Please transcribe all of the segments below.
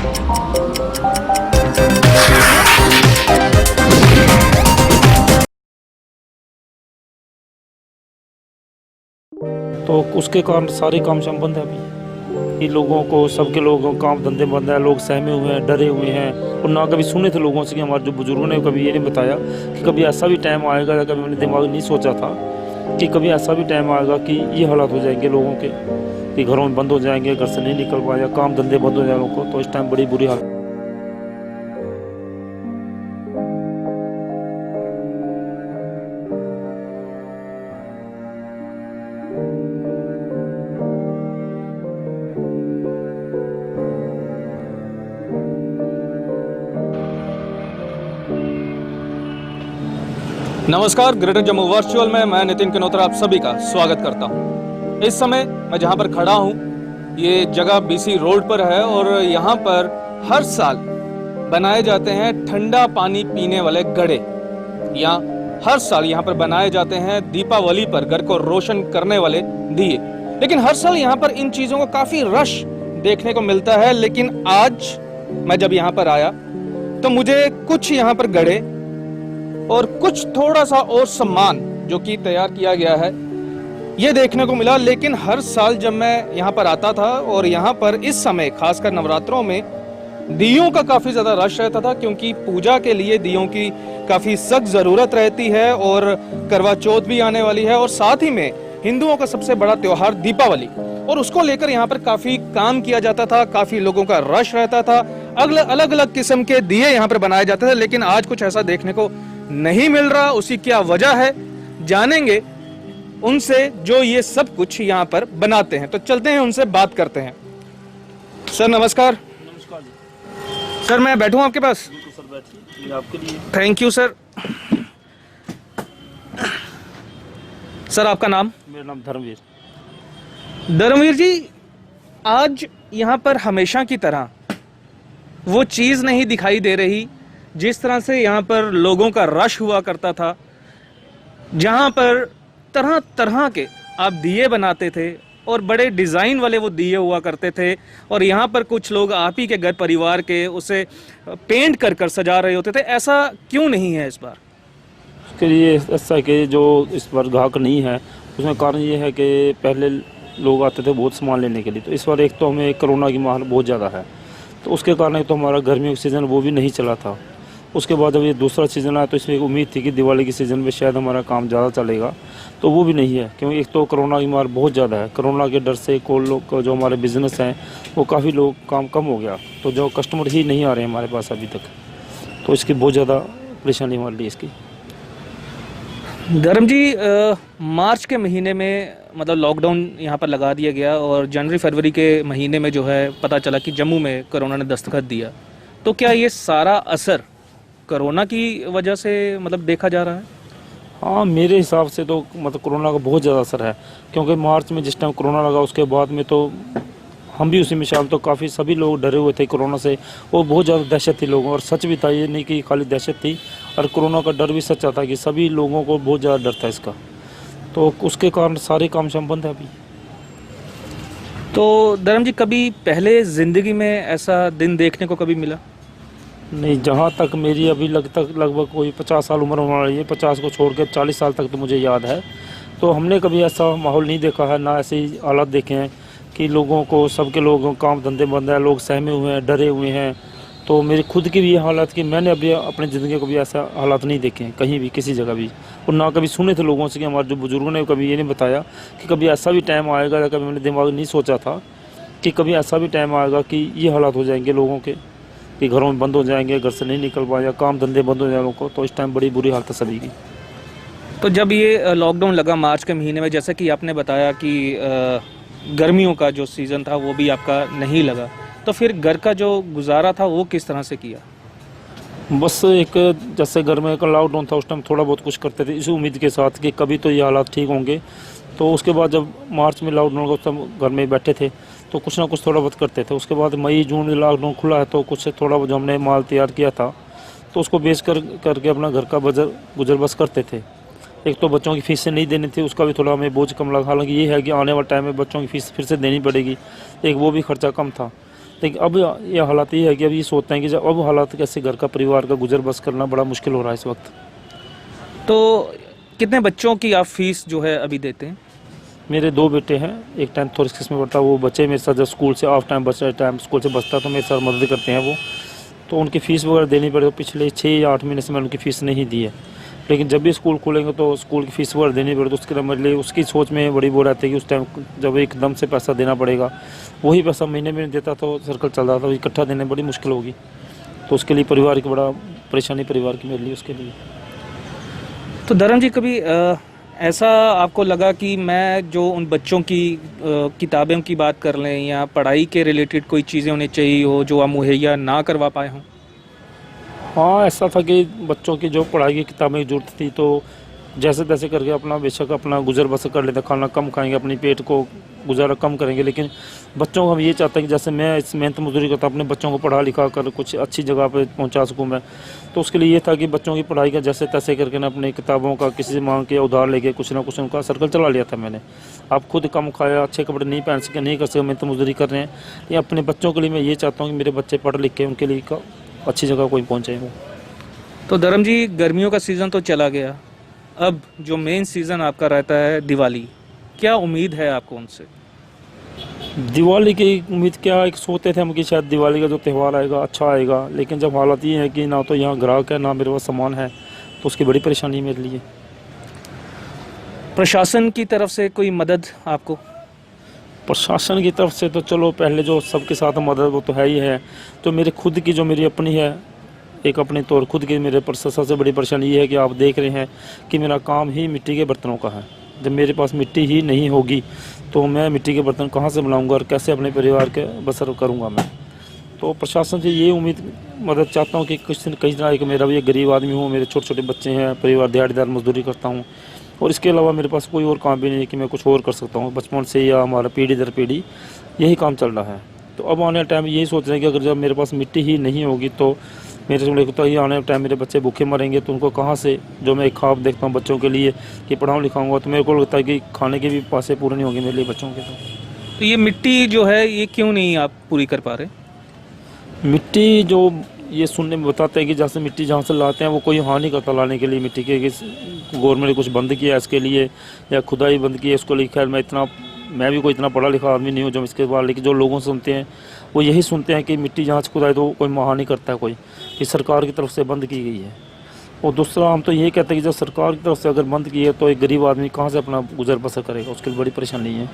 तो उसके कारण सारे काम शाम बंद है अभी। ये लोगों को, सबके लोगों काम धंधे बंद है, लोग सहमे हुए हैं, डरे हुए हैं। और ना कभी सुने थे लोगों से कि हमारे जो बुजुर्गों ने कभी ये नहीं बताया कि कभी ऐसा भी टाइम आएगा, कभी मैंने दिमाग नहीं सोचा था कि कभी ऐसा भी टाइम आएगा कि ये हालात हो जाएंगे लोगों के, कि घरों में बंद हो जाएंगे, घर से नहीं निकल पाएगा, काम धंधे बंद हो जाएंगे लोगों को। तो इस टाइम बड़ी बुरी हालत। नमस्कार, ग्रेटर जम्मू वर्चुअल में मैं नितिन किनोत्रा आप सभी का स्वागत करता हूं। इस समय मैं जहां पर खड़ा हूं, ये जगह बीसी रोड पर है और यहां पर हर साल बनाए जाते हैं ठंडा पानी पीने वाले घड़े, या हर साल यहां पर बनाए जाते हैं दीपावली पर घर को रोशन करने वाले दिए। लेकिन हर साल यहां पर इन चीज़ों को काफ़ी रश देखने को मिलता है। लेकिन आज मैं जब यहाँ पर आया तो मुझे कुछ यहाँ पर घड़े और कुछ थोड़ा सा और सामान जो कि तैयार किया गया है ये देखने को मिला। लेकिन हर साल जब मैं यहाँ पर आता था और यहाँ पर इस समय खासकर नवरात्रों में दियों का काफ़ी ज़्यादा रश रहता था, क्योंकि पूजा के लिए दियों की काफ़ी सख्त ज़रूरत रहती है और करवा चौथ भी आने वाली है और साथ ही में हिंदुओं का सबसे बड़ा त्यौहार दीपावली, और उसको लेकर यहाँ पर काफ़ी काम किया जाता था, काफ़ी लोगों का रश रहता था, अलग अलग किस्म के दिए यहाँ पर बनाए जाते थे। लेकिन आज कुछ ऐसा देखने को नहीं मिल रहा। उसकी क्या वजह है जानेंगे उनसे जो ये सब कुछ यहाँ पर बनाते हैं। तो चलते हैं उनसे बात करते हैं। सर नमस्कार। नमस्कार जी। सर मैं बैठूं आपके पास? बिल्कुल सर, बैठिए, आपके लिए। Thank you sir. सर आपका नाम? मेरा नाम धर्मवीर। धर्मवीर जी, आज यहाँ पर हमेशा की तरह वो चीज़ नहीं दिखाई दे रही जिस तरह से यहाँ पर लोगों का रश हुआ करता था, जहाँ पर तरह तरह के आप दिए बनाते थे और बड़े डिज़ाइन वाले वो दिए हुआ करते थे। और यहाँ पर कुछ लोग आप ही के घर परिवार के उसे पेंट कर कर सजा रहे होते थे। ऐसा क्यों नहीं है इस बार? उसके लिए ऐसा है कि जो इस बार ग्राहक नहीं है, उसमें कारण ये है कि पहले लोग आते थे बहुत सामान लेने के लिए। तो इस बार एक तो हमें कोरोना की मार बहुत ज़्यादा है, तो उसके कारण एक तो हमारा गर्मियों का सीज़न वो भी नहीं चला था। उसके बाद जब ये दूसरा सीज़न आया तो इसमें एक उम्मीद थी कि दिवाली के सीज़न में शायद हमारा काम ज़्यादा चलेगा, तो वो भी नहीं है, क्योंकि एक तो कोरोना की मार बहुत ज़्यादा है। कोरोना के डर से कोई लोग जो हमारे बिज़नेस हैं वो काफ़ी लोग काम कम हो गया, तो जो कस्टमर ही नहीं आ रहे हैं हमारे पास अभी तक, तो इसकी बहुत ज़्यादा परेशानी हमारे लिए इसकी। धर्म जी, मार्च के महीने में मतलब लॉकडाउन यहाँ पर लगा दिया गया और जनवरी फरवरी के महीने में जो है पता चला कि जम्मू में कोरोना ने दस्तखत दिया। तो क्या ये सारा असर कोरोना की वजह से मतलब देखा जा रहा है? हाँ, मेरे हिसाब से तो मतलब कोरोना का बहुत ज़्यादा असर है, क्योंकि मार्च में जिस टाइम कोरोना लगा उसके बाद में तो हम भी उसी में शामिल, तो काफ़ी सभी लोग डरे हुए थे कोरोना से। वो बहुत ज़्यादा दहशत थी लोगों, और सच भी था, ये नहीं कि खाली दहशत थी, और कोरोना का डर भी सच्चा था कि सभी लोगों को बहुत ज़्यादा डर था इसका। तो उसके कारण सारे काम शाम बंद है अभी। तो धर्म जी, कभी पहले ज़िंदगी में ऐसा दिन देखने को कभी मिला? नहीं, जहाँ तक मेरी अभी लगभग कोई 50 साल उम्र होने वाली है, 50 को छोड़ के 40 साल तक तो मुझे याद है, तो हमने कभी ऐसा माहौल नहीं देखा है, ना ऐसे ही हालात देखे हैं कि लोगों को, सबके लोगों काम धंधे बंद है, लोग सहमे हुए हैं, डरे हुए हैं। तो मेरी खुद की भी ये हालात कि मैंने अभी अपनी ज़िंदगी को भी ऐसा हालात नहीं देखे हैं कहीं भी, किसी जगह भी। और ना कभी सुने थे लोगों से कि हमारे जो बुजुर्गों ने कभी ये नहीं बताया कि कभी ऐसा भी टाइम आएगा, कभी मैंने दिमाग नहीं सोचा था कि कभी ऐसा भी टाइम आएगा कि ये हालात हो जाएंगे लोगों के, कि घरों में बंद हो जाएंगे, घर से नहीं निकल पाएगा, काम धंधे बंद हो जाएंगे लोगों को। तो इस टाइम बड़ी बुरी हालत है सभी की। तो जब ये लॉकडाउन लगा मार्च के महीने में, जैसे कि आपने बताया कि गर्मियों का जो सीज़न था वो भी आपका नहीं लगा, तो फिर घर का जो गुजारा था वो किस तरह से किया? बस एक जैसे घर में लॉकडाउन था उस टाइम थोड़ा बहुत कुछ करते थे, इस उम्मीद के साथ कि कभी तो ये हालात ठीक होंगे। तो उसके बाद जब मार्च में लॉकडाउन का उस टाइम घर में बैठे थे तो कुछ ना कुछ थोड़ा बहुत करते थे। उसके बाद मई जून में लॉकडाउन खुला है तो कुछ थोड़ा बहुत जो हमने माल तैयार किया था तो उसको बेच करके अपना घर का गुजर बस करते थे। एक तो बच्चों की फ़ीस से नहीं देनी थी, उसका भी थोड़ा हमें बोझ कम लगा। हालांकि ये है कि आने वाले टाइम में बच्चों की फ़ीस फिर से देनी पड़ेगी, एक वो भी खर्चा कम था। लेकिन अब ये हालात ये है कि अब ये सोचते हैं कि जब अब हालात कैसे घर का परिवार का गुजर बस करना बड़ा मुश्किल हो रहा है इस वक्त। तो कितने बच्चों की आप फीस जो है अभी देते हैं? मेरे 2 बेटे हैं, एक 10th और 6 में पढ़ता है। वो बच्चे मेरे साथ जब स्कूल से ऑफ टाइम बचता टाइम स्कूल से बचता तो मेरे साथ मदद करते हैं वो, तो उनकी फ़ीस वगैरह देनी पड़े। तो पिछले 6 या 8 महीने से मैंने उनकी फ़ीस नहीं दी है, लेकिन जब भी स्कूल खुलेंगे तो स्कूल की फ़ीस वगैरह देनी पड़े। तो उसके लिए उसकी सोच में बड़ी वो रहती है कि उस टाइम जब एकदम से पैसा देना पड़ेगा, वही पैसा महीने में देता तो सर्कल चल रहा था, इकट्ठा देने बड़ी मुश्किल होगी। तो उसके लिए परिवार की बड़ा परेशानी परिवार की मेरे लिए उसके लिए। तो धर्म जी, कभी ऐसा आपको लगा कि मैं जो उन बच्चों की किताबों की बात कर लें या पढ़ाई के रिलेटेड कोई चीज़ें उन्हें चाहिए हो जो आप मुहैया ना करवा पाए हों? हाँ, ऐसा था कि बच्चों की जो पढ़ाई की किताबें की ज़रूरत थी तो जैसे तैसे करके अपना बेशक अपना गुजर बसर कर लेते, खाना कम खाएंगे, अपनी पेट को गुजारा कम करेंगे, लेकिन बच्चों को हम ये चाहते हैं कि जैसे मैं इस मेहनत मजदूरी करता हूँ अपने बच्चों को पढ़ा लिखा कर कुछ अच्छी जगह पे पहुँचा सकूँ मैं। तो उसके लिए ये था कि बच्चों की पढ़ाई का जैसे तैसे करके ना अपनी किताबों का किसी से मांग के उधार लेके कुछ ना कुछ उनका सर्कल चला लिया था मैंने। आप खुद कम खाया, अच्छे कपड़े नहीं पहन सके, नहीं कर सके, मेहनत मजदूरी कर रहे हैं, ये अपने बच्चों के लिए मैं ये चाहता हूँ कि मेरे बच्चे पढ़ लिख के उनके लिए अच्छी जगह कोई पहुँचे वो। तो धर्म जी, गर्मियों का सीज़न तो चला गया, अब जो मेन सीज़न आपका रहता है दिवाली, क्या उम्मीद है आपको उनसे? दिवाली की उम्मीद क्या, एक सोचते थे हम कि शायद दिवाली का जो त्यौहार आएगा अच्छा आएगा, लेकिन जब हालात ये है कि ना तो यहाँ ग्राहक है ना मेरे पास सामान है, तो उसकी बड़ी परेशानी है मेरे लिए। प्रशासन की तरफ से कोई मदद आपको? प्रशासन की तरफ से तो चलो पहले जो सबके साथ मदद वो तो है ही है, तो मेरे खुद की जो मेरी अपनी है एक अपने तौर खुद की मेरे पर सबसे बड़ी परेशानी ये है कि आप देख रहे हैं कि मेरा काम ही मिट्टी के बर्तनों का है। जब मेरे पास मिट्टी ही नहीं होगी तो मैं मिट्टी के बर्तन कहाँ से बनाऊंगा और कैसे अपने परिवार के बसर करूंगा मैं। तो प्रशासन से ये उम्मीद मदद चाहता हूँ कि कुछ कहीं ना एक मेरा भी एक गरीब आदमी हूँ, मेरे छोटे छोटे बच्चे हैं, परिवार दिहाड़ीदार मजदूरी करता हूँ और इसके अलावा मेरे पास कोई और काम भी नहीं है कि मैं कुछ और कर सकता हूँ। बचपन से या हमारा पीढ़ी दर पीढ़ी यही काम चल रहा है। तो अब आने टाइम यही सोच रहे हैं कि अगर जब मेरे पास मिट्टी ही नहीं होगी तो मेरे से लगता है आने टाइम मेरे बच्चे भूखे मरेंगे, तो उनको कहाँ से जो मैं एक ख्वाब देखता हूँ बच्चों के लिए कि पढ़ाऊँ लिखाऊंगा, तो मेरे को लगता है कि खाने के भी पासे पूरे नहीं होंगे मेरे लिए बच्चों के। तो ये मिट्टी जो है ये क्यों नहीं आप पूरी कर पा रहे? मिट्टी जो ये सुनने में बताते हैं कि जैसे मिट्टी जहाँ से लाते हैं वो कोई हानि करता लाने के लिए मिट्टी के, गवर्नमेंट ने कुछ बंद किया है इसके लिए या खुदाई बंद की है इसको लिए। खैर मैं भी कोई इतना पढ़ा लिखा आदमी नहीं हूँ जो इसके बाद, लेकिन जो लोगों से सुनते हैं वो यही सुनते हैं कि मिट्टी जहाँ से खुदाई तो कोई हानि करता है कोई, कि सरकार की तरफ से बंद की गई है। और दूसरा हम तो यही कहते हैं कि जब सरकार की तरफ से अगर बंद की है तो एक गरीब आदमी कहाँ से अपना गुजर बसर करेगा, उसके लिए बड़ी परेशानी है।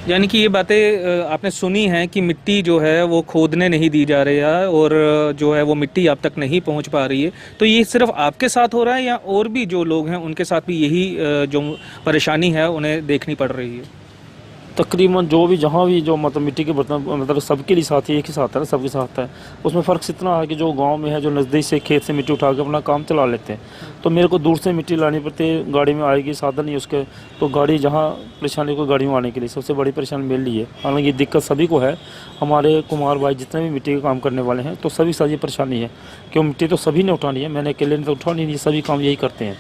यानी कि ये बातें आपने सुनी हैं कि मिट्टी जो है वो खोदने नहीं दी जा रही है और जो है वो मिट्टी आप तक नहीं पहुंच पा रही है। तो ये सिर्फ आपके साथ हो रहा है या और भी जो लोग हैं उनके साथ भी यही जो परेशानी है उन्हें देखनी पड़ रही है? तकरीबन जो भी जहाँ भी जो मतलब मिट्टी के बर्तन मतलब सबके लिए साथ ही एक ही साथ है ना, सबके साथ है। उसमें फ़र्क इतना है कि जो गांव में है जो नज़दीक से खेत से मिट्टी उठा के अपना काम चला लेते हैं, तो मेरे को दूर से मिट्टी लानी पड़ती है, गाड़ी में आएगी साधन नहीं उसके, तो गाड़ी जहाँ परेशानी को गाड़ी में आने के लिए सबसे बड़ी परेशानी मेरे लिए। हालांकि दिक्कत सभी को है, हमारे कुमार भाई जितने भी मिट्टी का काम करने वाले हैं तो सभी सारी परेशानी है, क्यों मिट्टी तो सभी ने उठानी है, मैंने अकेले ने तो उठानी नहीं, सभी काम यही करते हैं।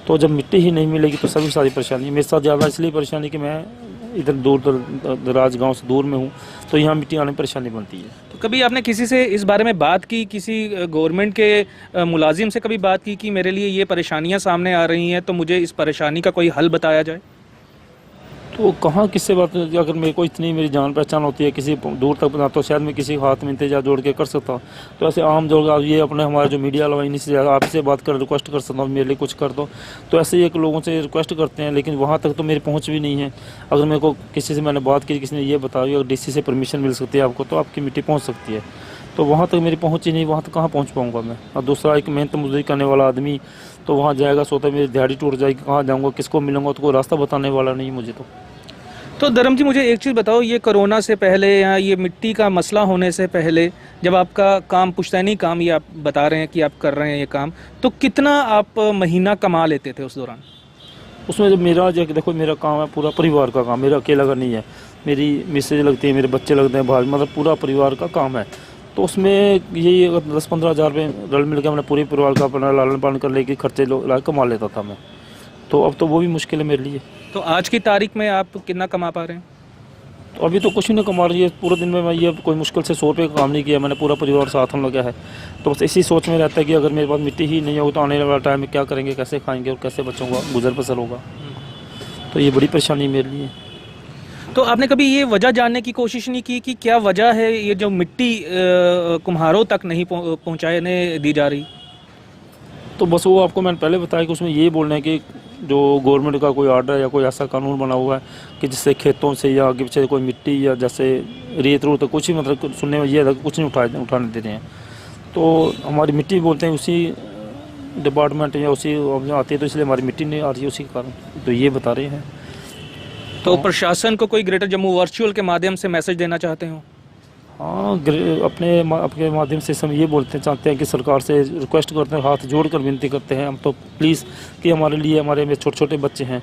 तो जब मिट्टी ही नहीं मिलेगी तो सभी सारी परेशानी है। मेरे साथ ज़्यादा इसलिए परेशानी कि मैं इधर दूर दराज गांव से दूर में हूँ, तो यहाँ मिट्टी आने में परेशानी बनती है। तो कभी आपने किसी से इस बारे में बात की, किसी गवर्नमेंट के मुलाजिम से कभी बात की कि मेरे लिए ये परेशानियां सामने आ रही हैं तो मुझे इस परेशानी का कोई हल बताया जाए? तो कहाँ किससे बात, अगर मेरे को इतनी मेरी जान पहचान होती है किसी दूर तक बना तो शायद मैं किसी हाथ में इंतजार जोड़ के कर सकता हूँ। तो ऐसे आम जोड़ ये अपने हमारे जो मीडिया वाला इन्हीं से आपसे बात कर रिक्वेस्ट कर सकता हूँ मेरे लिए कुछ कर दो, तो ऐसे ही एक लोगों से रिक्वेस्ट करते हैं, लेकिन वहाँ तक तो मेरी पहुँच भी नहीं है। अगर मेरे को किसी से मैंने बात की, किसी ने ये बताया अगर DC से परमिशन मिल सकती है आपको तो आपकी मिट्टी पहुँच सकती है, तो वहाँ तक मेरी पहुँच ही नहीं, वहाँ तक कहाँ पहुँच पाऊँगा मैं। और दूसरा एक मेहनत मजदूरी करने वाला आदमी तो वहाँ जाएगा सोता मेरी दिहाड़ी टूट जाएगी, कहाँ जाऊँगा, किसको मिलूँगा, तो कोई रास्ता बताने वाला नहीं मुझे। तो धर्म जी, मुझे एक चीज़ बताओ, ये कोरोना से पहले या ये मिट्टी का मसला होने से पहले जब आपका काम पुश्तैनी काम ये आप बता रहे हैं कि आप कर रहे हैं ये काम, तो कितना आप महीना कमा लेते थे उस दौरान? उसमें जब मेरा जो देखो मेरा काम है पूरा परिवार का काम, मेरा अकेला का नहीं है, मेरी मिसेज लगती है, मेरे बच्चे लगते हैं भाई, मतलब पूरा परिवार का काम है। तो उसमें यही अगर 10-15 हज़ार रुपये रल मिल के मैंने पूरे परिवार का अपना लालन पालन कर लेके खर्चे कमा लेता था मैं। तो अब तो वो भी मुश्किल है मेरे लिए। तो आज की तारीख में आप कितना कमा पा रहे हैं? तो अभी तो कुछ नहीं कमा रही है। पूरे दिन में मैं ये कोई मुश्किल से 100 रुपये का काम नहीं किया मैंने, पूरा परिवार साथ हम लगा है। तो बस इसी सोच में रहता है कि अगर मेरे पास मिट्टी ही नहीं हो तो आने वाला टाइम में क्या करेंगे, कैसे खाएंगे और कैसे बच्चों का गुजर बसर होगा। तो ये बड़ी परेशानी मेरे लिए। तो आपने कभी ये वजह जानने की कोशिश नहीं की कि क्या वजह है ये जो मिट्टी कुम्हारों तक नहीं पहुंचाने दी जा रही? तो बस वो आपको मैंने पहले बताया कि उसमें ये बोलना है कि जो गवर्नमेंट का कोई ऑर्डर है या कोई ऐसा कानून बना हुआ है कि जिससे खेतों से या आगे पीछे कोई मिट्टी या जैसे रेत रूत, तो कुछ ही मतलब सुनने में ये है कि कुछ नहीं उठाने दे रहे हैं। तो हमारी मिट्टी बोलते हैं उसी डिपार्टमेंट या उसी आती है, तो इसलिए हमारी मिट्टी नहीं आ रही है उसी के कारण, तो ये बता रहे हैं। तो प्रशासन को कोई ग्रेटर जम्मू वर्चुअल के माध्यम से मैसेज देना चाहते हो? हाँ, अपने माध्यम से हम ये चाहते हैं कि सरकार से रिक्वेस्ट करते हैं, हाथ जोड़कर विनती करते हैं हम तो प्लीज़ कि हमारे लिए, हमारे में छोटे छोटे बच्चे हैं,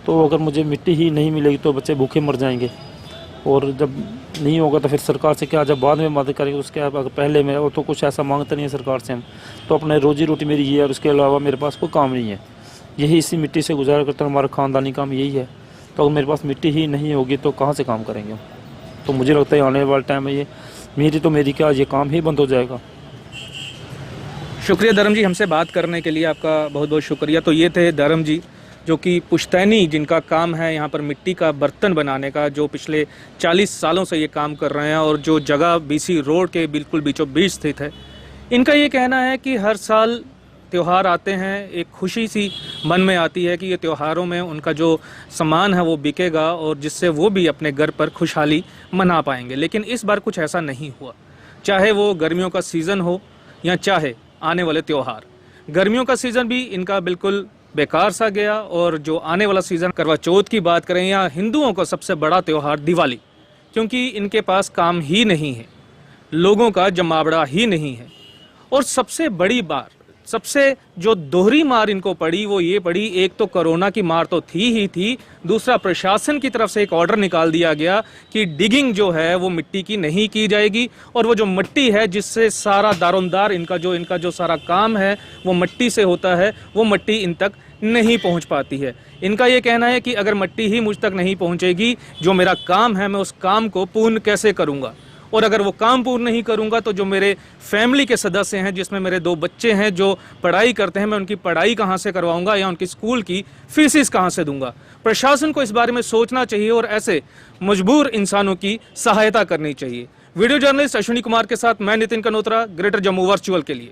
तो अगर मुझे मिट्टी ही नहीं मिलेगी तो बच्चे भूखे मर जाएंगे। और जब नहीं होगा तो फिर सरकार से क्या, जब बाद में मदद करेंगे उसके अगर पहले में, और तो कुछ ऐसा मांगते नहीं है सरकार से हम, तो अपने रोजी रोटी मेरी ये है और उसके अलावा मेरे पास कोई काम नहीं है। यही इसी मिट्टी से गुजारा करते हैं, हमारा ख़ानदानी काम यही है। तो अगर मेरे पास मिट्टी ही नहीं होगी तो कहाँ से काम करेंगे हम। तो मुझे लगता है आने वाले टाइम में ये मेरी क्या ये काम ही बंद हो जाएगा। शुक्रिया धर्म जी, हमसे बात करने के लिए आपका बहुत बहुत शुक्रिया। तो ये थे धर्म जी, जो कि पुश्तैनी जिनका काम है यहाँ पर मिट्टी का बर्तन बनाने का, जो पिछले 40 सालों से ये काम कर रहे हैं और जो जगह बीसी रोड के बिल्कुल बीचों बीच स्थित है। इनका ये कहना है कि हर साल त्यौहार आते हैं, एक खुशी सी मन में आती है कि ये त्योहारों में उनका जो सामान है वो बिकेगा और जिससे वो भी अपने घर पर खुशहाली मना पाएंगे। लेकिन इस बार कुछ ऐसा नहीं हुआ, चाहे वो गर्मियों का सीज़न हो या चाहे आने वाले त्यौहार। गर्मियों का सीज़न भी इनका बिल्कुल बेकार सा गया, और जो आने वाला सीज़न करवा चौथ की बात करें या हिंदुओं का सबसे बड़ा त्यौहार दिवाली, क्योंकि इनके पास काम ही नहीं है, लोगों का जमावड़ा ही नहीं है। और सबसे बड़ी बात, सबसे जो दोहरी मार इनको पड़ी वो ये पड़ी, एक तो कोरोना की मार तो थी ही थी, दूसरा प्रशासन की तरफ से एक ऑर्डर निकाल दिया गया कि डिगिंग जो है वो मिट्टी की नहीं की जाएगी, और वो जो मिट्टी है जिससे सारा दारोमदार इनका जो सारा काम है वो मिट्टी से होता है, वो मिट्टी इन तक नहीं पहुंच पाती है। इनका ये कहना है कि अगर मिट्टी ही मुझ तक नहीं पहुंचेगी, जो मेरा काम है मैं उस काम को पूर्ण कैसे करूंगा, और अगर वो काम पूर्ण नहीं करूंगा तो जो मेरे फैमिली के सदस्य हैं, जिसमें मेरे 2 बच्चे हैं जो पढ़ाई करते हैं, मैं उनकी पढ़ाई कहाँ से करवाऊंगा या उनकी स्कूल की फीसिस कहाँ से दूंगा। प्रशासन को इस बारे में सोचना चाहिए और ऐसे मजबूर इंसानों की सहायता करनी चाहिए। वीडियो जर्नलिस्ट अश्विनी कुमार के साथ मैं नितिन कनोत्रा, ग्रेटर जम्मू वर्चुअल के लिए।